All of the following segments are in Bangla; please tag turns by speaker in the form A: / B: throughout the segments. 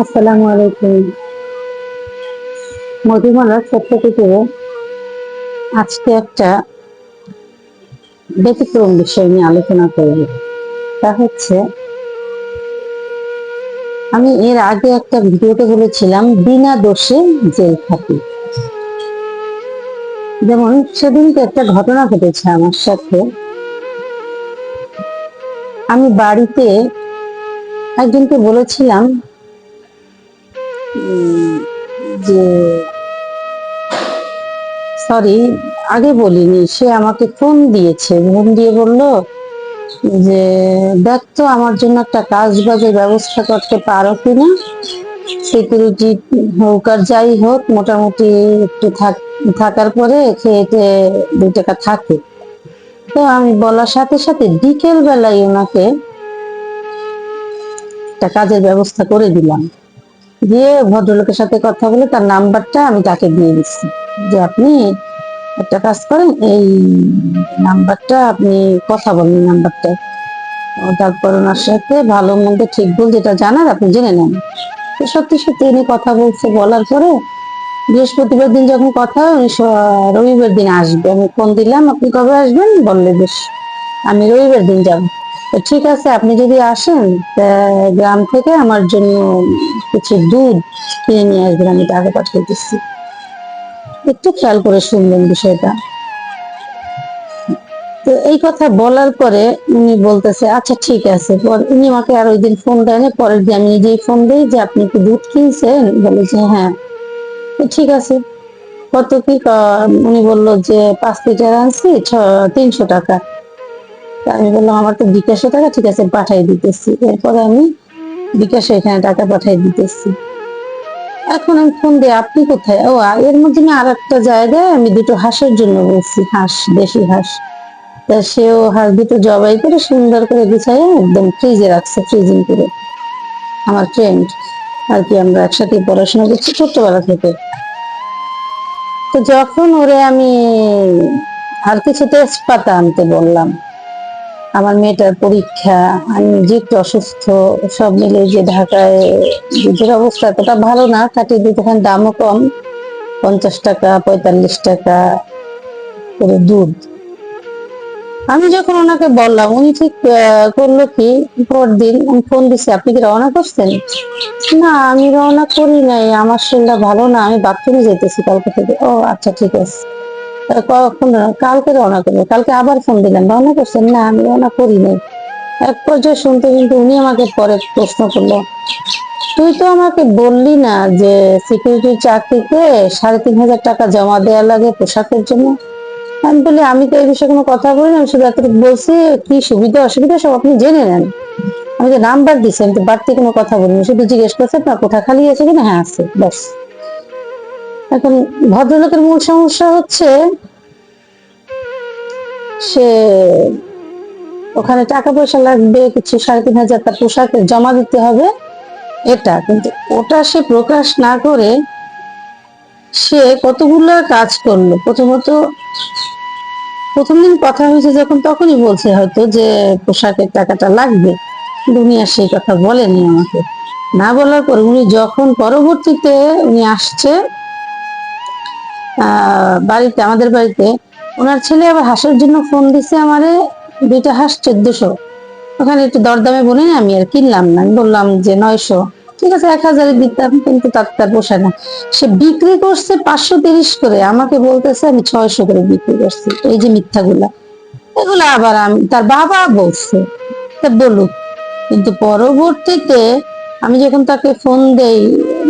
A: আসসালামু আলাইকুম। মধুমালার পক্ষ থেকে আজকে একটা ব্যতিক্রম বিষয় নিয়ে আলোচনা করব। তা হচ্ছে, আমি এর আগে একটা ভিডিওতে বলেছিলাম বিনা দোষে জেল খাটি। যেমন সেদিনকে একটা ঘটনা ঘটেছে আমার সাথে। আমি বাড়িতে একজনকে বলেছিলাম যে সরি, আগে বলিনি, সে আমাকে ফোন দিয়েছে, ফোন দিয়ে বলল যে দেখ তো আমার জন্য একটা কাজ বাজের ব্যবস্থা করতে পারো কিনা, সিকিউরিটি হোক আর যাই হোক, মোটামুটি একটু থাকার পরে খেয়ে টেয়ে 2 টাকা থাকে। তো আমি বলার সাথে সাথে বিকেল বেলায় ওনাকে একটা কাজের ব্যবস্থা করে দিলাম। দিয়ে ভদ্রলোকের সাথে কথা বলে তার নাম্বারটা আমি তাকে দিয়ে দিচ্ছি যে আপনি একটা কাজ করেন, এই নাম্বারটা আপনি কথা বলেন নাম্বারটা। তারপর ওনার সাথে ভালো মন্দ ঠিক ভুল যেটা জানার আপনি জেনে নেন। তো সত্যি সত্যি উনি কথা বলছে, বলার পরে বৃহস্পতিবার দিন যখন কথা হয়, উনি রবিবার দিন আসবে। আমি ফোন দিলাম, আপনি কবে আসবেন? বললে বেশ, আমি রবিবার দিন যাব। ঠিক আছে, আপনি যদি আসেন গ্রাম থেকে আমার জন্য কিছু দুধ কিনে নিয়ে আসবেন, আমি টাকা পাঠিয়ে দিচ্ছি। একটু খেয়াল করে শুনবেন বিষয়টা। তো এই কথা বলার পরে উনি বলতেছে আচ্ছা ঠিক আছে। উনি আমাকে আর ওই দিন ফোন দেয়নি, পরের দিন আমি নিজেই ফোন দিই যে আপনি কি দুধ কিনছেন? বলে যে হ্যাঁ। ঠিক আছে, কত কি? উনি বললো যে 5 লিটার আনছি 300 টাকা। আমি বললাম আমার তো বিকাশে টাকা, ঠিক আছে পাঠাই দিতেছি। এরপরে আমি বিকাশে এখানে টাকা পাঠাই দিতেছি। এখন আমি ফোন দিই, আপনি কোথায়? ও, এর মধ্যে আমি আর একটা জায়গায় আমি 2টো হাঁসের জন্য বলছি, হাঁস, দেশি হাঁস। তা সেও হাঁস 2টো জবাই করে সুন্দর করে গুছাই একদম ফ্রিজে রাখছে, ফ্রিজিং করে। আমার ফ্রেন্ড আর কি, আমরা একসাথে পড়াশোনা করছি ছোট্টবেলা থেকে। তো যখন ওরে আমি আর কিছু তেজপাতা আনতে বললাম, আমার মেয়েটার পরীক্ষা, আমি নিজে একটু অসুস্থ, সব মিলে যে ঢাকায় দুধের অবস্থা এতটা ভালো না, কাটি দুধ এখানে দামও কম, 50 টাকা 45 টাকা করে দুধ। আমি যখন ওনাকে বললাম, উনি ঠিক করলো কি, পরদিন আমি ফোন দিছি, আপনি কি রওনা করছেন? না, আমি রওনা করি নাই, আমার শরীরটা ভালো না, আমি বাথরুমে যেতেছি কালকে থেকে। ও আচ্ছা ঠিক আছে। কখন? কালকে রওনা করবো। কালকে আবার ফোন দিলাম, রওনা করছেন? না, আমি রওনা করি নাই। এক পর্যায়ে শুনতে কিন্তু উনি আমাকে পরে প্রশ্ন করলো, তুই তো আমাকে বললি না যে সিকিউরিটির চাকরিতে 3,500 টাকা জমা দেওয়া লাগে পোশাকের জন্য? আমি বলি আমি তো এই বিষয়ে কোনো কথা বলি না, আমি শুধু এতটুকু বলছি কি সুবিধা অসুবিধা সব আপনি জেনে নেন। আমি যে নাম্বার দিচ্ছি, আমি তো বাড়তি কোনো কথা বলিনি, শুধু জিজ্ঞেস করছে আপনার কোঠা খালি আছে কিনা? হ্যাঁ আছে, ব্যাস। এখন ভদ্রলোকের মূল সমস্যা হচ্ছে সে ওখানে টাকা পয়সা লাগবে কিছু, 3,500 তার পোশাকে জমা দিতে হবে, এটা কিন্তু ওটা সে প্রকাশ না করে সে কতগুলো কাজ করলো। প্রথমত প্রথম দিন কথা হয়েছে যখন, তখনই বলছে হয়তো যে পোশাকের টাকাটা লাগবে, দুনিয়া সেই কথা বলেনি আমাকে। না বলার পর উনি যখন পরবর্তীতে উনি আসছে বাড়িতে, আমাদের বাড়িতে, ওনার ছেলে আবার হাঁসের জন্য ফোন দিছে আমারে। 2টা হাঁস 1400। ওখানে একটু দরদামে বলি না, আমি আর কিনলাম না, আমি বললাম যে 900। ঠিক আছে, 1000 দিতাম, কিন্তু তার পোষায় না। সে বিক্রি করছে 530 করে, আমাকে বলতেছে আমি 600 করে বিক্রি করছি। এই যে মিথ্যাগুলা, এগুলো আবার আমি, তার বাবা বলছে, তা বলুক। কিন্তু পরবর্তীতে আমি যখন তাকে ফোন দেই,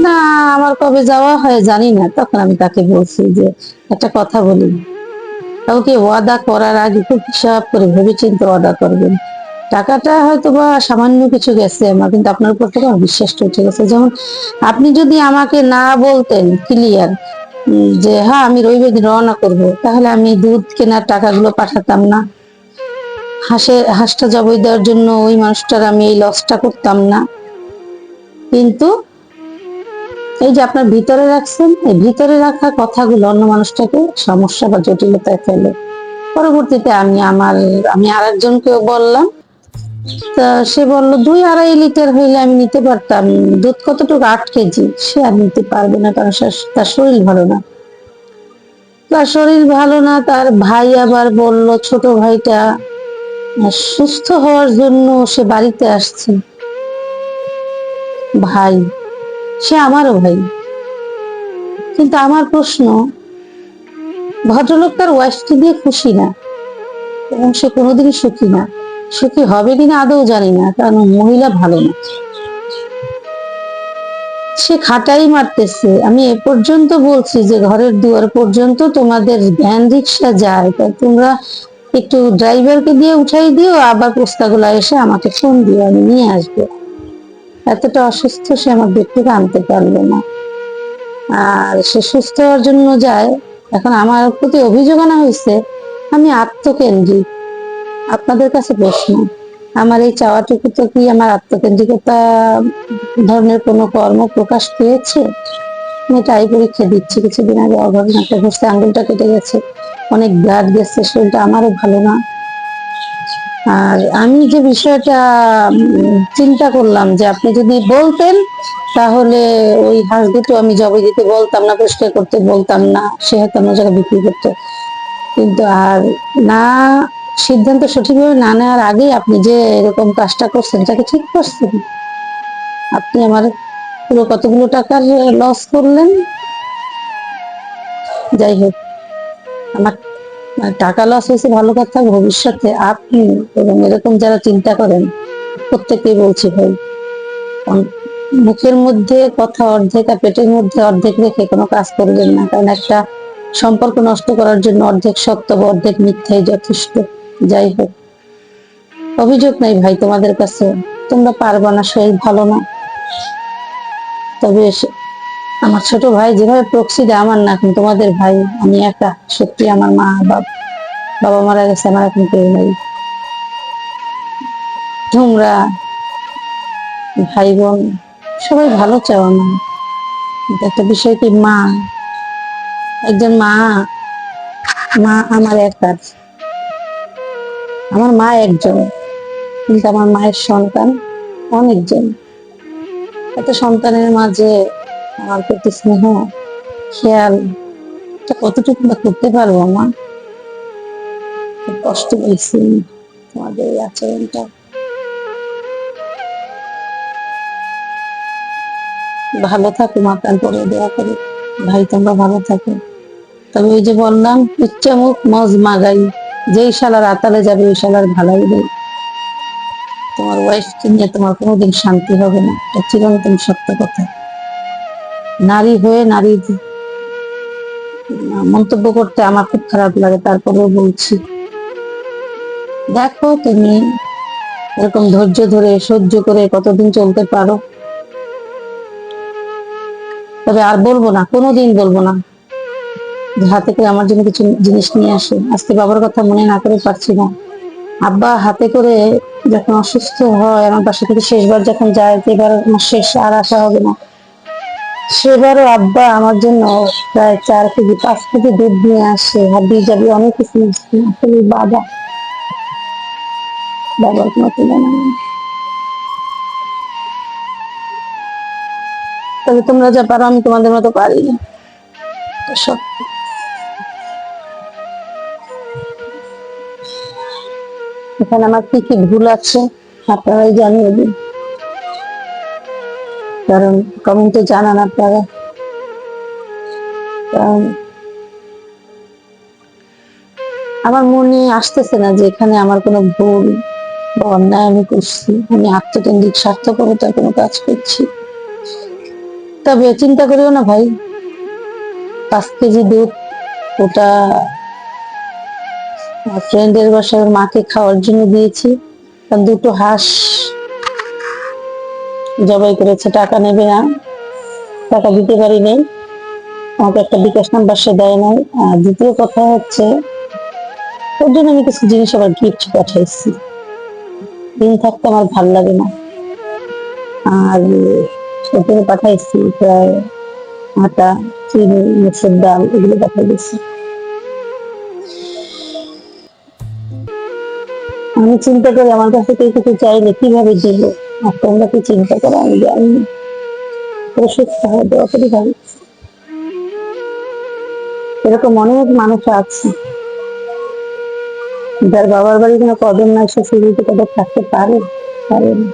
A: না আমার কবে যাওয়া হয় জানি না, তখন আমি তাকে বলছি যে একটা কথা বলি, কাউকে ওয়াদা করার আগে খুব হিসাব করে ভেবে চিন্তে ওয়াদা করবেন। টাকাটা হয়তো বা সামান্য কিছু গেছে আমার, কিন্তু আপনার উপর থেকে আমার বিশ্বাসটা উঠে গেছে। যেমন আপনি যদি আমাকে না বলতেন ক্লিয়ার যে হ্যাঁ আমি রবিবার দিন রওনা করবো, তাহলে আমি দুধ কেনার টাকাগুলো পাঠাতাম না, হাঁসটা জবাই দেওয়ার জন্য ওই মানুষটার আমি এই লসটা করতাম না। কিন্তু এই যে আপনার ভিতরে রাখছেন, এই ভিতরে রাখা কথাগুলো অন্য মানুষটাকে সমস্যা বা জটিলতায় ফেলে। পরবর্তীতে আমি আরেকজনকেও বললাম, তা সে বললো 2-2.5 লিটার হইলে আমি নিতে পারতাম। দুধ কতটুকু, 8 কেজি, সে আর নিতে পারবে না, কারণ তার শরীর ভালো না। তার শরীর ভালো না, তার ভাই আবার বলল, ছোট ভাইটা সুস্থ হওয়ার জন্য সে বাড়িতে আসছে। ভাই, সে আমারও ভাই। কিন্তু আমার প্রশ্ন, ভদ্রলোক তার ওয়াইফকে দিয়ে খুশি না, এবং সে কোনোদিনই সুখী না। সুখী হবে কিনা আদৌ জানি না, কারণ মহিলা ভালো না। সে খাটাই মারতেছে। আমি এ পর্যন্ত বলছি যে ঘরের দুয়ার পর্যন্ত তোমাদের ভ্যান রিক্সা যায়, তাই তোমরা একটু ড্রাইভারকে দিয়ে উঠাই দিও, আবার পোস্তাগুলা এসে আমাকে ফোন দিও, আমি নিয়ে আসবো। এতটা অসুস্থ, সে আমার বেড থেকে আনতে পারলো না। আর সে সুস্থ হওয়ার জন্য যায়। এখন আমার প্রতি অভিযোগ আনা হয়েছে আমি আত্মকেন্দ্রিক। আপনাদের কাছে প্রশ্ন, আমার এই চাওয়াটুকু তো কি আমার আত্মকেন্দ্রিকতা ধরনের কোনো কর্ম প্রকাশ পেয়েছে? আমি তাই পরীক্ষা দিচ্ছি। কিছুদিন আগে অঘটনটা ঘটছে, আঙ্গুলটা কেটে গেছে, অনেক ব্লাড গেছে, শরীরটা আমারও ভালো না। আর আমি যে বিষয়টা চিন্তা করলাম যে আপনি যদি বলতেন, তাহলে ওই হাঁস দুটো আমি জবে দিতে বলতাম না, পরিষ্কার করতে বলতাম না, সে হয়তো অন্য জায়গায় বিক্রি করতো। কিন্তু আর না, সিদ্ধান্ত সঠিকভাবে না নেওয়ার আগেই আপনি যে এরকম কাজটা করছেন, এটাকে ঠিক করছেন। আপনি আমার পুরো কতগুলো টাকার লস করলেন। যাই হোক, আমার টাকা লস হয়েছে ভালো কথা, ভবিষ্যতে আপনি এবং এরকম যারা চিন্তা করেন প্রত্যেকেই বলছি ভাই, মুখের মধ্যে কথা অর্ধেক আর পেটের মধ্যে অর্ধেক রেখে কোনো কাজ করবেন না, কারণ একটা সম্পর্ক নষ্ট করার জন্য অর্ধেক সত্য বা অর্ধেক মিথ্যাই যথেষ্ট। যাই হোক, অভিযোগ নাই ভাই তোমাদের কাছে, তোমরা পারবা না, শরীর ভালো না। তবে আমার ছোট ভাই যেভাবে প্রক্সি দেয়, আমার না, এখন তোমাদের ভাই আমি একা। সত্যি আমার মা বাবা মারা গেছে, আমার এখন কেউ নেই। তোমরা ভাই বোন সবাই ভালো চাও না, কিন্তু একটা বিষয় কি, মা, একজন মা, মা আমার একার। আমার মা একজন, কিন্তু আমার মায়ের সন্তান অনেকজন। এত সন্তানের মাঝে আমার প্রতি স্নেহ, খেয়াল, এটা কতটুকু বা করতে পারবো মা? খুব কষ্ট পেয়েছি তোমাদের এই আচরণটা। ভালো থাকো মা, প্রাণ করে দেওয়া করে ভাই, তোমরা ভালো থাকো। তবে ওই যে বললাম, উচ্চা মুখ মজ মাগাই, যেই শালার আতালে যাবে ওই শালার ভালাই দেয়। তোমার ওয়াইফকে নিয়ে তোমার কোনোদিন শান্তি হবে না, এটা চিরন্তন সত্য কথা। নারী হয়ে নারী মন্তব্য করতে আমার খুব খারাপ লাগে, তারপরেও বলছি, দেখো তুমি এরকম ধৈর্য ধরে সহ্য করে কতদিন চলতে পারো। তবে আর বলবো না, কোনোদিন বলবো না যে হাতে করে আমার জন্য কিছু জিনিস নিয়ে আসে। আজকে বাবার কথা মনে না করে পারছি না। আব্বা হাতে করে যখন অসুস্থ হয়, আমার বাসা থেকে শেষবার যখন যায়, এবার আমার শেষ আর আসা হবে না, সেবারও আব্বা আমার জন্য প্রায় 4 কেজি 5 কেজি দুধ নিয়ে আসে, হাবি যাবি অনেক কিছু আসলে বাবার কোনো তুলনা নেই। তবে তোমরা যা পারো আমি তোমাদের মতো পারি না, সত্যি। এখানে আমার কি কি ভুল আছে আপনারাই জানিয়ে দিন, কারণ কমেন্টে জানান আপনারা। কারণ আমার মনে আসতেছে না যে এখানে আমার কোনো ভুল বা অন্যায় আমি করছি, আমি আত্মকেন্দ্রিক স্বার্থপরতার কোনো কাজ করছি। তবে চিন্তা করিও না ভাই, 5 কেজি দুধ, ওটা ফ্রেন্ডের বাসায় মাকে খাওয়ার জন্য দিয়েছি। কারণ দুটো হাঁস জবাই করেছে, টাকা নেবে না, টাকা দিতে পারি নাই, আমাকে একটা বিকাশ নাম্বার সে দেয় নাই। আর দ্বিতীয় কথা হচ্ছে, ওর জন্য আমি কিছু জিনিস আবার গিফট পাঠাইছি। দিন থাকতে আমার ভাল লাগে না। আর ওখানে পাঠাইছি প্রায় আটা, চিনি, মুসুর ডাল, এগুলো পাঠাই দিচ্ছি। আমি চিন্তা করি আমার কাছে কেউ কিছু চাইলে কিভাবে দিব, আর তোমরা কি চিন্তা করো আমি জানি না। ওষুধ খাওয়া দেওয়া করি ভালো। এরকম অনেক মানুষ আছে যার বাবার বাড়ি কোনো কদর নাই, সে সুযোগ কদর থাকতে পারে, পারে না।